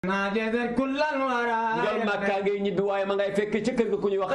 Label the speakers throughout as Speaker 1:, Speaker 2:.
Speaker 1: ناجذر كل الورى
Speaker 2: njol Makka ngay ñibbi waaye ma ngay fekk ci kër ga ku ñuy wax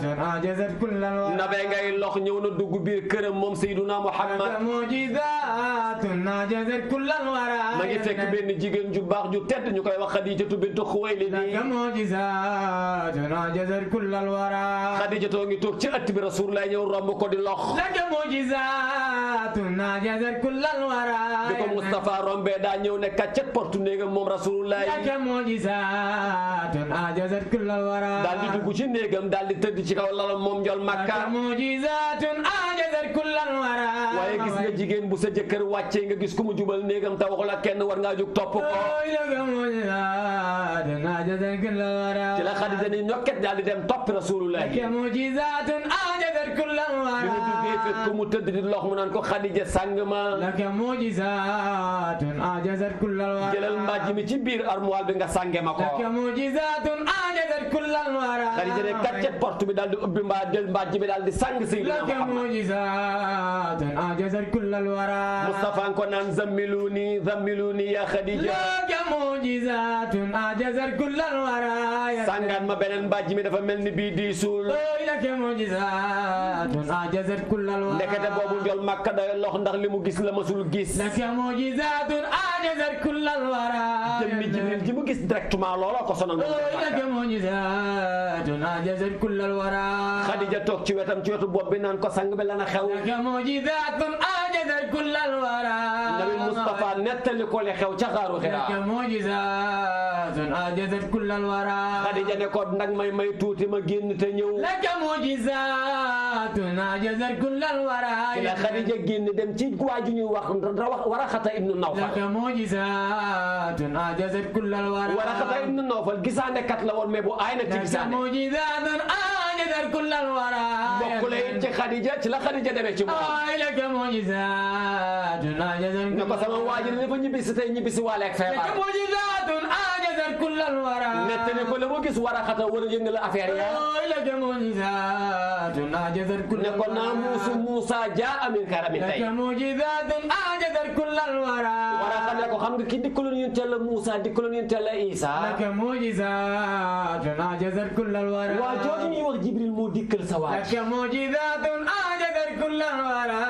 Speaker 1: ناجذر كل الورى
Speaker 2: nabe ngay lox ñëw na dugg biir këram moom Seyduna Muhammad
Speaker 1: معجزات ناجذر كل الورى
Speaker 2: ma ngi fekk benn jigéen ju baax ju tedd ñu koy wax Xadijatu bintu Xuwaylid
Speaker 1: معجزات ناجذر كل الورى
Speaker 2: Xadijatu ngi toog ci ëtt bi Rasulullah ñëw romb ko di lox
Speaker 1: لك معجزات ناجذر كل الورى
Speaker 2: bi ko Mustafa rombe daa ñëw ne kàccet portu néegam moom Rasulullah
Speaker 1: لك معجزات ناجذر كل الورى
Speaker 2: daal di dugg ci néegam daal di tëdd ci kaw lalam moom njol Makka
Speaker 1: معجزات ناجذر كل الورى
Speaker 2: waaye gis nga jigéen bu sa jëkkër wàccee nga gis ku mu jubal néegam te waxul ak kenn war ngaa jóg topp ko
Speaker 1: لك معجزات ناجذر كل الورى
Speaker 2: ci la Xadija ni ñokket daal di dem toppi Rasulullah
Speaker 1: لك معجزات ناجذر كل الورى
Speaker 2: bi mu duggee fekk ko mu tëdd di lox mu naan ko Xadija sàng ma
Speaker 1: لك معجزات ناجذر كل الورى
Speaker 2: jëlal mbàjj mi ci biir armoire bi nga sànge ma ko
Speaker 1: لك معجزات ناجذر كل الورى
Speaker 2: Xadija ne kàccet porte bi daal di ubbi mbaa jël mbàjj bi daal di sàng Seydina
Speaker 1: لك
Speaker 2: Muhammad
Speaker 1: معجزات ناجذر كل الورى
Speaker 2: Mustafa ko naan zammiluni ya Xadija
Speaker 1: لك معجزات ناجذر كل الورى
Speaker 2: sàngaan ma beneen mbàjj mi dafa mel ni bii diisul
Speaker 1: لك معجزات ناجذر كل الورى
Speaker 2: ndekete boobu njol Makka day lox ndax li mu gis la masul gis
Speaker 1: لك معجزات ناجذر كل الورى
Speaker 2: jëmmi Jibril ji mu gis directement looloo ko sonal
Speaker 1: لك معجزات ناجذر كل الورى
Speaker 2: Xadija toog ci wetam ci wetu bopp bi naan ko sang bi lana xew
Speaker 1: لك معجزات ناجذر كل الورى
Speaker 2: Nabi Mustafa nettali ko li xew ca xaaru Xiraa
Speaker 1: لك معجزات ناجذر كل الورى
Speaker 2: Xadija ne ko nag may tuuti ma génn te ñëw
Speaker 1: لك معجزات ناجذر كل الورى
Speaker 2: ci la Xadija génn dem ci waa ju ñuy wax Waraxata ibnu Nawfal
Speaker 1: لك معجزات ناجذر كل الورى
Speaker 2: Waraxata ibnu Nawfal gisaane kat la woon mais bu aay nag ci
Speaker 1: لك
Speaker 2: gisaane
Speaker 1: معجزات ناجذر كل الورى
Speaker 2: bokkule ci Xadija ci la Xadija demee ci moom
Speaker 1: لك معجزات ناجذر
Speaker 2: ne ko sama waa ji dafa ñibbisi tey ñibbisi waaleeg
Speaker 1: لك
Speaker 2: feebar
Speaker 1: معجزات ناجذر كل الورى
Speaker 2: nettali ko la mu gis Waraxata war a yëngal affaire ya
Speaker 1: لك معجزات ناجذر كل
Speaker 2: ne ko naa Muusa jaa min karamin tey
Speaker 1: لك معجزات ناجذر كل الورى
Speaker 2: Waraxa ne ko xam nga ki dikkaloon yonent Yàlla Muusa dikkaloon yonent Yàlla Isa
Speaker 1: لك معجزات ناجذر كل الورى
Speaker 2: waa jooju ñuy wax Jibril moo dikkal sa waaj
Speaker 1: لك معجزات ناجذر كل الورى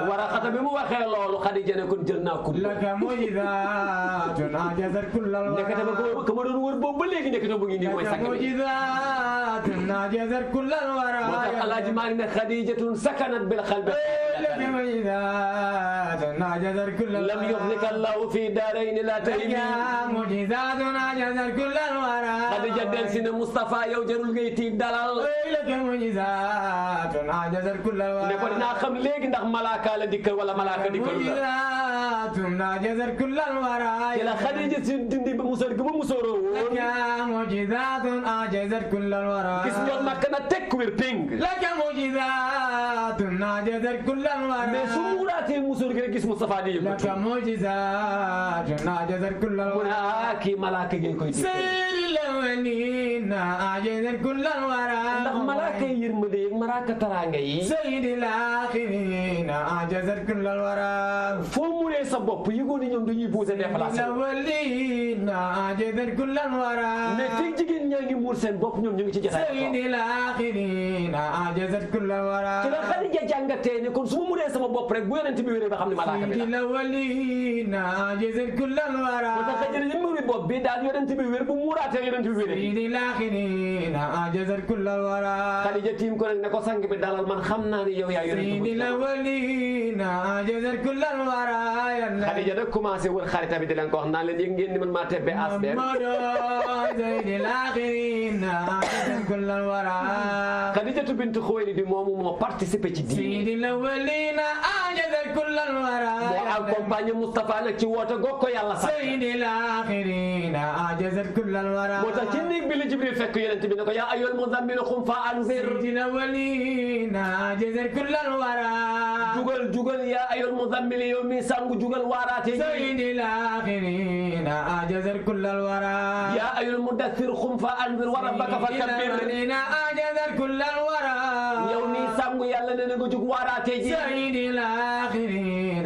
Speaker 2: Waraxata bi mu waxee loolu Xadija ne kon jël naa kudd
Speaker 1: لك معجزات ناجذر كل الورى
Speaker 2: ndekete ba ka ma doon wër boobu ba léegi ndekete bu ngi nii mooy
Speaker 1: لك
Speaker 2: sakk bi
Speaker 1: معجزات ناجذر كل الورى
Speaker 2: moo tax Alaaji Maalik ne Xadijatun sakanat bil qalbi
Speaker 1: لك معجزات ناجذر كل الورى
Speaker 2: lam yuxzika Allahu fi daarayni laa
Speaker 1: لك
Speaker 2: tahimi
Speaker 1: معجزات ناجذر كل الورى
Speaker 2: Xadija del si ne Moustapha yow jarul ngay tiit dalal
Speaker 1: لك معجزات ناجذر كل الورى
Speaker 2: ne ko dinaa xam léegi ndax malaaka la dikkal wala malaaka dikkal la
Speaker 1: معجزات ناجذر كل الورى
Speaker 2: ci la Xadija si dindi ba musal gi ba musooroo woon
Speaker 1: لك معجزات ناجذر كل الورى
Speaker 2: gis ñoon Makka na tekk wér péng
Speaker 1: لك معجزات ناجذر كل الورى
Speaker 2: mais su muuraatee musóor gi rek gis Moustapha di yëngatu
Speaker 1: لك معجزات ناجذر كل
Speaker 2: mu ne
Speaker 1: الورى
Speaker 2: ah kii malaaka gi koy dikkal
Speaker 1: سير الأولين ناجذر كل الورى
Speaker 2: ndax malaaka yi yërmande yeeg malaaka taraanga yi
Speaker 1: سيد الآخرين ناجذر كل الورى
Speaker 2: foo muree sa bopp yëgoon ni ñoom dañuy posé déplacé
Speaker 1: الأولين ناجذر كل الورى
Speaker 2: mais fii jigéen ñaa ngi muur seen bopp ñoom ñu ngi ci jotaay
Speaker 1: سيد الآخرين ناجذر كل الورى
Speaker 2: ci la Xadija jàngatee ne kon su ma muree sama bopp rek bu yonent bi wéree ba xam ne malaaka bi
Speaker 1: سيد
Speaker 2: la
Speaker 1: الأولين ناجذر كل الورى
Speaker 2: moo tax Xadija li muri bopp bi daal yonent bi wér bu muuraatee yonent bi wéree
Speaker 1: سيد الآخرين ناجذر كل الورى
Speaker 2: Xadija tiim ko nag ne ko sang bi dalal man xam naa ne yow yaa yonent
Speaker 1: سيد
Speaker 2: bi
Speaker 1: الأولين ناجذر كل الورى
Speaker 2: Xadija nag commencé wër xarita bi di leen ko wax naan leen yëg ngeen ni man maa tebbe as beer
Speaker 1: سيد الآخرين ناجذر كل الورى
Speaker 2: Xadijatu bintu Xuwaylid moomu moo participé ci diine
Speaker 1: سيد الأولين ناجذر كل الورى
Speaker 2: moo accompagné Moustapha nag ci woote goog ko yàlla sax
Speaker 1: سيد الآخرين ناجذر كل الورى
Speaker 2: moo tax ci néeg bi la Jibril fekk yonent bi ne ko yaa ayyuhal muzzammil qum fa anzir
Speaker 1: سيد الأولين ناجذر كل الورى
Speaker 2: jugal yaa ayyuhal muzzammil yow mi sangu jugal waaraate
Speaker 1: سيد الآخرين ناجذر كل الورى
Speaker 2: yaa ayyuhal muddaththir qum fa anzir wa rabbaka fakabbir
Speaker 1: ناجذر كل الورى
Speaker 2: yow mi sangu yàlla ne na nga jug waaraate ji
Speaker 1: سيد الآخرين